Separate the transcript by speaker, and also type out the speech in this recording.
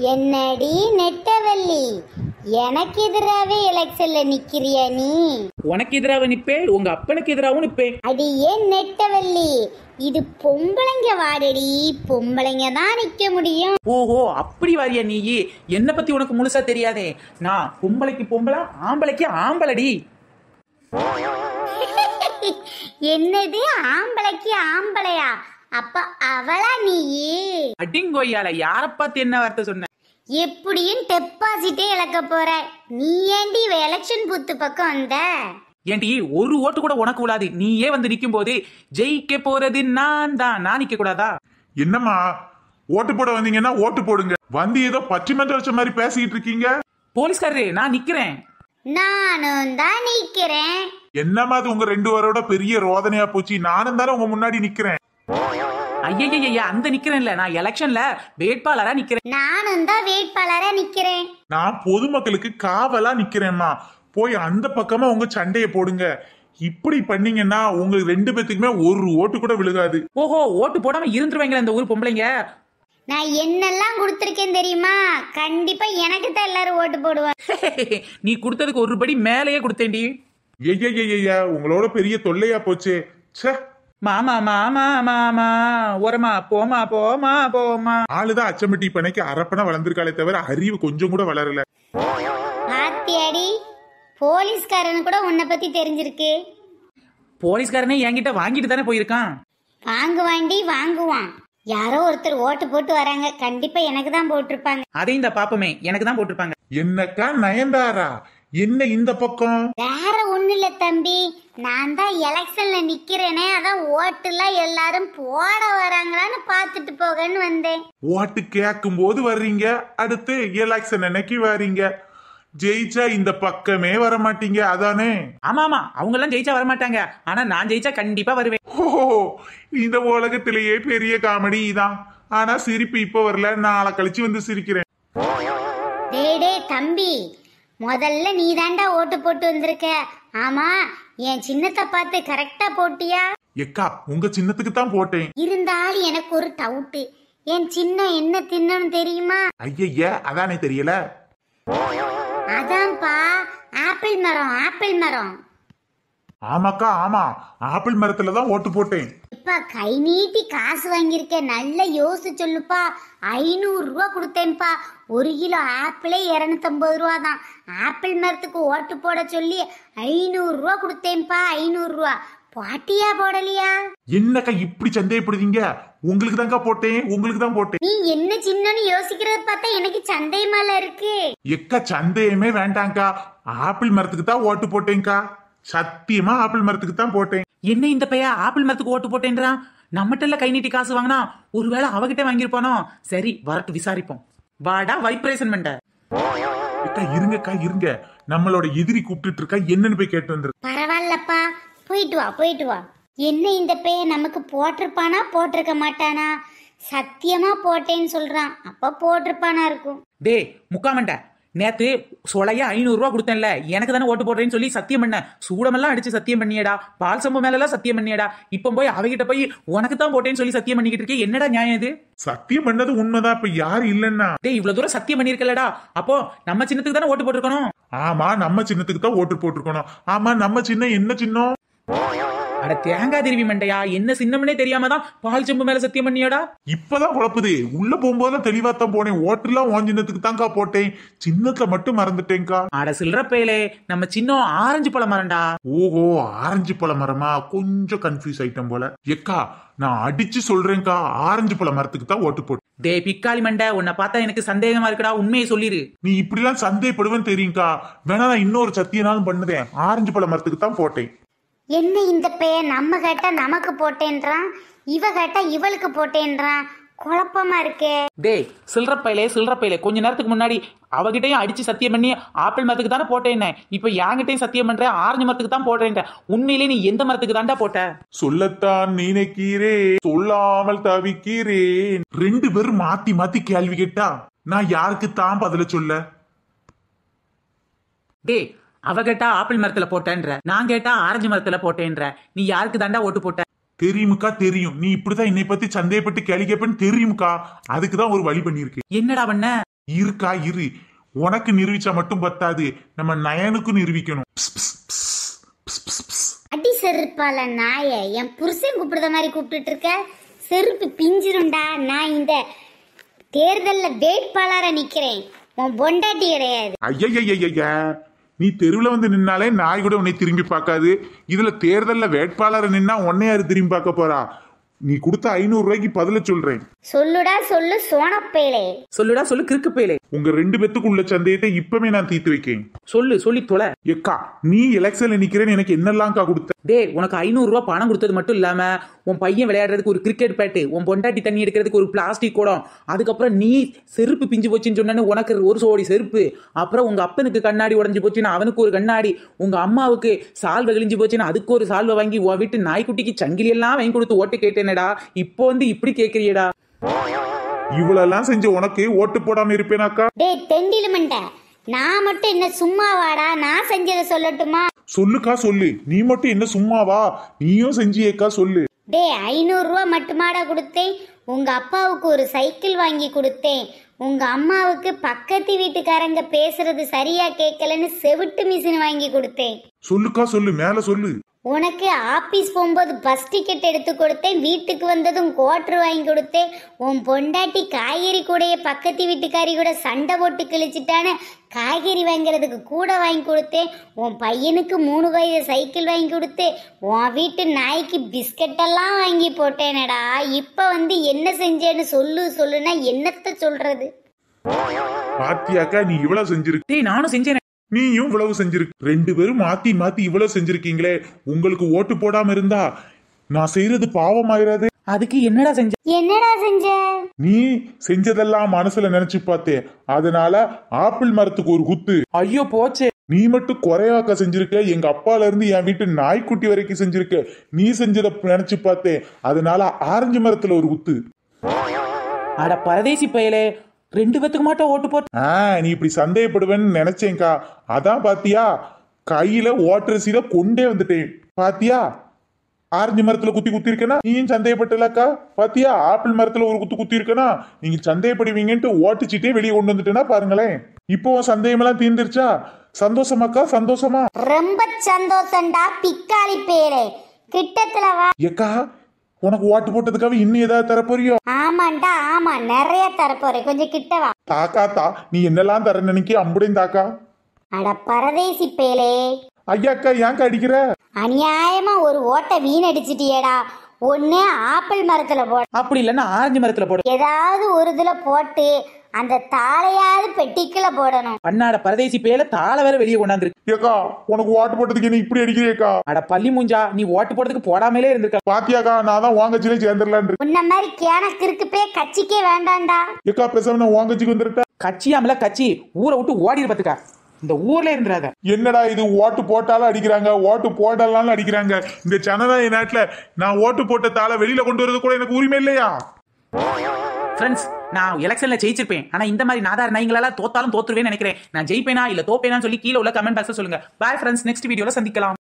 Speaker 1: என்னடி நெட்டவள்ளி, எனக்கு எதிராவே எலெக்ஷன்ல நிக்கிறியா நீ?
Speaker 2: உனக்கு எதிராக நிப்பேன், உங்க அப்பனுக்கு எதிராகவும் நிப்பேன்.
Speaker 1: அடி ஏன் நெட்டவள்ளி, இது பொம்பளைங்க வாடடி, பொம்பளைங்க தான் நிக்க முடியும்.
Speaker 2: ஓஹோ, அப்படி வாரியா நீ? என்ன பத்தி உனக்கு முழுசா தெரியாதே. நான் பொம்பளைக்கு பொம்பளை, ஆம்பளைக்கு ஆம்பளடி.
Speaker 1: என்னது ஆம்பளைக்கு ஆம்பளையா? அப்ப அவளா நீ?
Speaker 2: அடிங்கோய்யால யார பார்த்து என்ன வார்த்தை சொன்ன?
Speaker 1: எப்படியும் டெபாசிட்டே இழக்க போற. நீ ஏண்டி எலெக்ஷன் பூத்து பக்கம் வந்த?
Speaker 2: ஏண்டி ஒரு ஓட்டு கூட உனக்கு விழாது. நீயே வந்து நிக்கும் போது ஜெயிக்க போறது நான் தான், நான் நிக்க கூடாதா?
Speaker 3: என்னம்மா ஓட்டு போட வந்தீங்கன்னா ஓட்டு போடுங்க, வந்து ஏதோ பட்டிமன்ற வச்ச மாதிரி பேசிட்டு இருக்கீங்க.
Speaker 2: போலீஸ்காரரே, நான் நிக்கிறேன்.
Speaker 1: நானும் தான் நிக்கிறேன்.
Speaker 3: என்னம்மா அது உங்க ரெண்டு பேரோட பெரிய ரோதனையா போச்சு. நானும் தானே உங்க முன்னாடி நிக்கிறேன்.
Speaker 2: ஐயா அந்த நிக்கிறேன்ல, நான் எலெக்ஷன்ல வேட்பாளரா நிக்கிறேன்.
Speaker 1: நானும் தான் வேட்பாளரா நிக்கிறேன்.
Speaker 3: நான் பொதுமக்களுக்கு காவலா நிக்கிறேம்மா. போய் அந்த பக்கமா உங்க சண்டைய போடுங்க. இப்படி பண்ணீங்கன்னா உங்க ரெண்டு பேத்துக்குமே ஒரு ஓட்டு கூட விழுகாது.
Speaker 2: ஓஹோ, ஓட்டு போடாம இருந்துருவாங்களா இந்த ஊர் பொம்பளைங்க?
Speaker 1: நான் என்னெல்லாம் கொடுத்திருக்கேன் தெரியுமா? கண்டிப்பா எனக்கு தான் எல்லாரும் ஓட்டு போடுவாங்க.
Speaker 2: நீ கொடுத்ததுக்கு ஒரு படி மேலேயே கொடுத்தேன்டி.
Speaker 3: ஐயா உங்களோட பெரிய தொல்லையா போச்சு. ச்சே,
Speaker 2: மாமா மாமா மாமா ஓரமா போமா போமா போமா.
Speaker 3: ஆளுதான் அச்சம்பட்டி பனைக்கு அரப்பனை வளர்ந்துருக்காளே தவிர அறிவு கொஞ்சம் கூட வளரல.
Speaker 1: பாத்தியாடி, போலீஸ்காரனு கூட உன்னை பத்தி தெரிஞ்சிருக்கு.
Speaker 2: போலீஸ்காரனே என்கிட்ட வாங்கிட்டு தானே போயிருக்கான்.
Speaker 1: வாங்குவான். யாரோ ஒருத்தர் ஓட்டு போட்டு வராங்க, கண்டிப்பா எனக்கு தான் போட்டிருப்பாங்க.
Speaker 2: அதையும் இந்த பாப்பமே எனக்கு தான் போட்டிருப்பாங்க.
Speaker 3: என்னக்கா நயன்தாரா, என்ன இந்த பக்கம்?
Speaker 1: வேற ஒண்ணு இல்ல தம்பி, நான் தான் எலெக்ஷன்ல நிக்கிறேனே, அதான் ஓட்டுலாம் எல்லாரும் போட வராங்களான்னு பாத்துட்டு போகன்னு வந்தேன்.
Speaker 3: ஓட்டு கேட்கும் போது வர்றீங்க, அடுத்து எலெக்ஷன் அன்னைக்கு வர்றீங்க. ஜெயிச்சா இந்த பக்கமே வர மாட்டீங்க, அதானே?
Speaker 2: ஆமா அவங்க எல்லாம் ஜெயிச்சா வர மாட்டாங்க, ஆனா நான் ஜெயிச்சா கண்டிப்பா வருவேன்.
Speaker 3: ஓ, இந்த உலகத்திலேயே பெரிய காமெடி இதான். ஆனா சிரிப்பு இப்ப வரல, நாளை கழிச்சு வந்து சிரிக்கிறேன்.
Speaker 1: டே தம்பி, முதல்ல நீ தாண்டா ஓட்டு போட்டு வந்திருக்க. ஆமா, என் சின்னத்தை பார்த்து கரெக்டா போட்டியா?
Speaker 3: எக்கா, உங்க சின்னத்துக்கு தான் போட்டேன்.
Speaker 1: இருந்தாலும் எனக்கு ஒரு டவுட், என் சின்னம் என்ன தின்னன்னு தெரியுமா?
Speaker 3: ஐய, அதானே தெரியல.
Speaker 1: அதான்ப்பா, ஆப்பிள் மரம்.
Speaker 3: ஆமாக்கா, ஆமா, ஆப்பிள் மரத்துல தான் ஓட்டு போட்டேன்.
Speaker 1: இப்ப கை நீட்டி காசு வாங்கியிருக்க, நல்ல யோசிச்சு சொல்லுப்பா. 500 ரூபா கொடுத்தேன்ப்பா. 1 கிலோ ஆப்பிளே 250 ரூபா தான். ஆப்பிள் மரத்துக்கு ஓட்டு போட சொல்லி 500 ரூபா கொடுத்தேன்ப்பா. 500 ரூபா பாட்டியா போடலையா?
Speaker 3: என்னக்கா இப்படி சந்தேகப்படுவீங்க? உங்களுக்கு தான்க்கா போட்டேன், உங்களுக்கு தான் போட்டேன்.
Speaker 1: நீ என்ன சின்னன்னு யோசிக்கிறத பார்த்தா எனக்கு சந்தேகமால இருக்கு.
Speaker 3: எக்கா, சந்தேகமே வேண்டாங்க்கா, ஆப்பிள் மரத்துக்கு தான் ஓட்டு போட்டேன்க்கா. சத்தியமா ஆப்பிள் மரத்துக்கு தான் போட்டேன்.
Speaker 2: என்ன இந்த பையன் ஆப்பிள் மரத்துக்கு ஓட்டு போட்டேன்றான்? நம்மகிட்ட கை நீட்டி காசு வாங்கினா ஒருவேளை அவகிட்ட வாங்கிருப்பானோ? சரி, வரட்டு விசாரிப்போம். வாடா வைப்ரேஷன் பண்ண.
Speaker 3: அக்கா இருங்க, நம்மளோட எதிரி கூப்பிட்டு இருக்கா, என்னன்னு போய் கேட்டு வந்துரு.
Speaker 1: பரவாயில்லப்பா, போயிட்டு வா. என்ன இந்த பையன் நமக்கு போட்டிருப்பானா போட்டிருக்க மாட்டானா? சத்தியமா போட்டேன்னு சொல்றான், அப்ப போட்டிருப்பானா இருக்கும்.
Speaker 2: டே முக்காமண்ட, நேத்து சொலையா 500 ரூபா கொடுத்தேன்ல, எனக்கு தானே ஓட்டு போடுறேன்னு சொல்லி சத்தியம் பண்ண. சூடமெல்லாம் அடிச்சு சத்தியம் பண்ணியடா, பால் சம்பு மேல எல்லாம் சத்தியம் பண்ணியடா. இப்ப போய் அவகிட்ட போய் உனக்கு தான் போட்டேன்னு சொல்லி சத்தியம் பண்ணிக்கிட்டு இருக்கே, என்னடா நியாயம் இது?
Speaker 3: சத்தியம் பண்ணது உண்மைதான், இப்ப யாரு இல்லன்னா?
Speaker 2: டே, இவ்வளவு தூரம் சத்தியம் பண்ணிருக்கலடா, அப்போ நம்ம சின்னத்துக்கு தானே ஓட்டு போட்டிருக்கணும்.
Speaker 3: ஆமா, நம்ம சின்னத்துக்கு தான் ஓட்டு போட்டிருக்கணும். ஆமா, நம்ம சின்னம் என்ன சின்னம்?
Speaker 2: அட தேங்காய் திருவி மண்டையா, என்ன சின்னம்னே தெரியாம தான் பால் செம்பு மேல சத்தியம் பண்ணியாடா.
Speaker 3: இப்பதான் குழப்புது. உள்ள போகும்போது தெளிவா தான் போனேன். ஓட்டுலாம் உன் சின்னத்துக்கு தான்க்கா போட்டேன், சின்னத்துல மட்டும் மறந்துட்டேன்க்கா.
Speaker 2: அட சில்ற பேலே, நம்ம சின்னம் ஆரஞ்சு பழ மரம்டா.
Speaker 3: ஓஹோ, ஆரஞ்சு பழ மரமா? கொஞ்சம் கன்ஃபியூஸ் ஆயிட்டம் போல. எக்கா, நான் அடிச்சு சொல்றேன்க்கா, ஆரஞ்சு பழ மரத்துக்கு தான் ஓட்டு போட்டு.
Speaker 2: டே பிக்காளி மண்டை, உன்னை பார்த்தா எனக்கு சந்தேகமா இருக்குடா, உண்மையை சொல்லிரு.
Speaker 3: நீ இப்படிலாம் சந்தேகப்படுவேன்னு தெரியும்க்கா. வேணா நான் இன்னொரு சத்தியனாலும் பண்ணுதேன், ஆரஞ்சு பழ மரத்துக்கு தான் போட்டேன்.
Speaker 1: என்ன இந்த பையன் நம்ம கேட்டா நமக்கு போட்டேன்றான், இவ கேட்டா இவளுக்கு போட்டேன்றான், குழப்பமா இருக்கே.
Speaker 2: டே சில்ற பையலே, கொஞ்ச நேரத்துக்கு முன்னாடி அவகிட்டையும் அடிச்சு சத்தியம் பண்ணி ஆப்பிள் மரத்துக்கு தானே போட்டேன். இப்ப என்கிட்டயும் சத்தியம் பண்றேன், ஆரஞ்சு மரத்துக்கு தான் போட்டேன். உண்மையிலே நீ எந்த மரத்துக்கு தான்டா போட்ட?
Speaker 3: சொல்லத்தான் நினைக்கிறேன், சொல்லாமல் தவிக்கிறேன். 2 பேரும் மாத்தி மாத்தி கேள்வி கேட்டா நான் யாருக்கு தான் பதில சொல்ல?
Speaker 2: டே, அவ கேட்டா ஆப்பிள் மரத்துல போட்டேன்ற, நான் கேட்டா ஆரஞ்சு மரத்துல போட்டேன்ற. நீ யாருக்கு தாண்டா ஓட்டு போட்ட?
Speaker 3: தெரியுமுக்கா, தெரியும். நீ இப்படிதான் என்னை பத்தி சந்தேகப்பட்டு கேள்வி கேட்பேன்னு தெரியுமுக்கா. அதுக்குதான் ஒரு வழி பண்ணிருக்கு.
Speaker 2: என்னடா பண்ண?
Speaker 3: இருக்கா இரு, உனக்கு நிரூபிச்சா மட்டும் பத்தாது, நம்ம நயனுக்கும் நிரூபிக்கணும்.
Speaker 1: அடி செருப்பால நாய, என் புருஷன் கூப்பிடுற மாதிரி கூப்பிட்டு இருக்க. செருப்பு பிஞ்சிருண்டா. நான் இந்த தேர்தல்ல வேட்பாளரா நிக்கிறேன், உன் பொண்டாட்டி கிடையாது.
Speaker 3: ஐயா, நீ தெருவுல வந்து நின்னாலே நாய் கூட உன்னை திரும்பி பார்க்காது. இதுல தேர்தல்ல வேட்பாளர் நின்னா உன்னை யாரு திரும்பி பார்க்க போறா? நீ கொடுத்த 500 ரூபாய்க்கு பதில சொல்றேன்.
Speaker 1: சொல்லுடா சொல்லு சோனப்பேலே.
Speaker 2: சொல்லுடா சொல்லு கிறுக்கு பேலே.
Speaker 3: உங்க 2 பேத்துக்கு உள்ள சந்தேகத்தை இப்பவே நான் தீர்த்து வைக்கேன்.
Speaker 2: சொல்லி தொலை.
Speaker 3: எக்கா, நீ எலெக்ஷன்ல நிக்கிறேன்னு எனக்கு என்னெல்லாம்க்கா கொடுத்த?
Speaker 2: டே, உனக்கு 500 ரூபாய் பணம் கொடுத்தது மட்டும் இல்லாம உன் பையன் விளையாடுறதுக்கு ஒரு கிரிக்கெட் பேட்டு, உன் பொண்டாட்டி தண்ணி எடுக்கிறதுக்கு ஒரு பிளாஸ்டிக் குடம், அதுக்கப்புறம் நீ செருப்பு பிஞ்சு போச்சுன்னு சொன்னு உனக்கு ஒரு சோடி செருப்பு, அப்புறம் உங்க அப்பனுக்கு கண்ணாடி உடஞ்சு போச்சுன்னா அவனுக்கு ஒரு கண்ணாடி, உங்க அம்மாவுக்கு சால்வை கிழிஞ்சு போச்சுன்னா அதுக்கு ஒரு சால்வை வாங்கி உன் வீட்டு நாய்க்குட்டிக்கு சங்கிலி எல்லாம் வாங்கி கொடுத்து ஓட்டு கேட்டேனடா. இப்போ வந்து இப்படி கேக்குறியடா?
Speaker 3: இவ்வளவு செஞ்ச உனக்கு ஓட்டு போடாம இருப்பேனாக்கா?
Speaker 1: டே தெண்டிலுமண்ட, நான் மட்டும் என்ன சும்மாவாடா? நான் செஞ்சதை சொல்லட்டுமா?
Speaker 3: சொல்லுக்கா சொல்லு. நீ மட்டும் என்ன சும்மாவா? நீயும் செஞ்சியேக்கா சொல்லு.
Speaker 1: டே 500 ரூபா மட்டுமாடா கொடுத்தேன். உங்க அப்பாவுக்கு ஒரு சைக்கிள் வாங்கி கொடுத்தேன். உங்க அம்மாவுக்கு பக்கத்து வீட்டுக்காரங்க பேசுறது சரியா கேட்கலன்னு செவிட்டு மிஷின் வாங்கி கொடுத்தேன்.
Speaker 3: சொல்லுக்கா சொல்லு, மேல சொல்லு.
Speaker 1: உனக்கு ஆபீஸ் போகும்போது பஸ் டிக்கெட் எடுத்து கொடுத்தேன். வீட்டுக்கு வந்ததும் குவார்டர் வாங்கி கொடுத்தேன். உன் பொண்டாட்டி காய்கறி கூடைய பக்கத்து வீட்டுக்காரி கூட சண்டை போட்டு கிழிச்சிட்டான்னு காய்கறி வாங்குறதுக்கு கூட வாங்கி கொடுத்தேன். உன் பையனுக்கு 3 வயது சைக்கிள் வாங்கி கொடுத்தேன். உன் வீட்டு நாய்க்கு பிஸ்கட்டெல்லாம் வாங்கி போட்டேனடா. இப்போ வந்து என்ன செஞ்சேன்னு சொல்லுன்னா என்னத்த சொல்றது?
Speaker 3: பாத்தியாக்கா, நீ இவ்வளவு செஞ்சிருக்க.
Speaker 2: டேய், நானும் செஞ்சேன்.
Speaker 3: நீயும் இவ்வளவு செஞ்சிருக்க. 2 பேரும் மாத்தி மாத்தி இவ்வளவு செஞ்சிருக்கீங்களே. உங்களுக்கு ஓட்டு போடாம இருந்தா நான் செய்யறது பாவமாயிராது.
Speaker 2: அதுக்கு என்னடா செஞ்ச?
Speaker 3: நீ செஞ்சதெல்லாம் மனசுல நினைச்சு பார்த்தேன். அதனால ஆப்பிள் மரத்துக்கு ஒரு குத்து.
Speaker 2: ஐயோ போச்சே.
Speaker 3: நீ மட்டும் குறையாக்க செஞ்சிருக்க. எங்க அப்பால இருந்து என் வீட்டு நாய்க்குட்டி வரைக்கும் செஞ்சிருக்க. நீ செஞ்சத நினைச்சு பார்த்தேன். அதனால ஆரஞ்சு மரத்துல ஒரு குத்து.
Speaker 2: அட பரதேசி பயலே, 2 பேத்துக்கு மட்டும் ஓட்டு போட்டு.
Speaker 3: நீ இப்படி சந்தேகப்படுவேன்னு நினைச்சேன்க்கா. அதான் பாத்தியா, கையில ஓட்டு ரசீத கொண்டே வந்துட்டேன். பாத்தியா, ஆரஞ்சு மரத்துல குத்தி இருக்கனா? நீயும் சந்தேகப்பட்டலக்கா. பாத்தியா, ஆப்பிள் மரத்துல ஒரு குத்தி இருக்கனா? நீங்க சந்தேகப்படுவீங்கன்ட்டு ஓட்டுச்சிட்டே வெளியே கொண்டு வந்துட்டேன்னா பாருங்களேன். இப்போ சந்தேகம் எல்லாம் தீர்ந்துருச்சா? சந்தோஷமாக்கா? சந்தோஷமா?
Speaker 1: ரொம்ப சந்தோஷம்டா பிக்காளி பேரே. கிட்டத்துல வா.
Speaker 3: ஏக்கா, உனக்கு ஓட்டு போட்டதுக்காக இன்னும் ஏதாவது தரப்போறியோ?
Speaker 1: ஆமாண்டா, ஆமா, நிறைய தரப்போறேன். கொஞ்சம் கிட்ட வா.
Speaker 3: தாக்கா, நீ என்னெல்லாம் தர நினைக்க அம்புடையும் தாக்கா.
Speaker 1: அட பரதேசி பேலே.
Speaker 3: ஐயாக்கா, ஏன்க்கா அடிக்கிற?
Speaker 1: அநியாயமா ஒரு ஓட்டை வீணடிச்சிட்டியேடா. ஒண்ணு ஆப்பிள் மரத்துல போட,
Speaker 2: அப்படி இல்லன்னா ஆரஞ்சு மரத்துல போட.
Speaker 1: ஏதாவது ஒரு இதுல போட்டு அந்த தாளையாவது பெட்டிக்குள்ள போடணும்.
Speaker 2: அண்ணாட பரதேசி பேல தாளை வேற வெளியே கொண்டாந்துருக்கு.
Speaker 3: ஏக்கா, உனக்கு ஓட்டு போட்டதுக்கு என்ன இப்படி அடிக்கிறேக்கா?
Speaker 2: அட பள்ளி மூஞ்சா, நீ ஓட்டு போட்டதுக்கு போடாமலே இருந்திருக்க.
Speaker 3: பாத்தியாக்கா, நான் தான் வாங்கச்சிலே சேர்ந்துடலான்.
Speaker 1: உன்ன மாதிரி கேனக்கு இருக்கு கட்சிக்கே வேண்டாம்டா.
Speaker 3: ஏக்கா, பேசாம நான் வாங்கச்சிக்கு வந்துருட்டேன்.
Speaker 2: கட்சியாமல கட்சி ஊரை விட்டு ஓடி இருப்பதுக்கா. இந்த ஊர்ல இருந்துறாத.
Speaker 3: என்னடா இது, ஓட்டு போட்டாலும் அடிக்கிறாங்க, ஓட்டு போடலாம் அடிக்கிறாங்க. இந்த ஜனநாயக நாட்டுல நான் ஓட்டு போட்ட தாளை வெளியில கொண்டு வரது கூட எனக்கு உரிமை இல்லையா?
Speaker 2: ஃப்ரெண்ட்ஸ், நான் எலெக்ஷன்ல ஜெயிச்சிருப்பேன். ஆனா இந்த மாதிரி நாதார் நாய்களால தோத்தாலும் தோத்துருவேன்னு நினைக்கிறேன். நான் ஜெயிப்பேனா இல்ல தோப்பேனா சொல்லி கீழே உள்ள கமெண்ட் பாக்ஸ்ல சொல்லுங்க. பாய் ஃப்ரெண்ட்ஸ், நெக்ஸ்ட் வீடியோல சந்திக்கலாம்.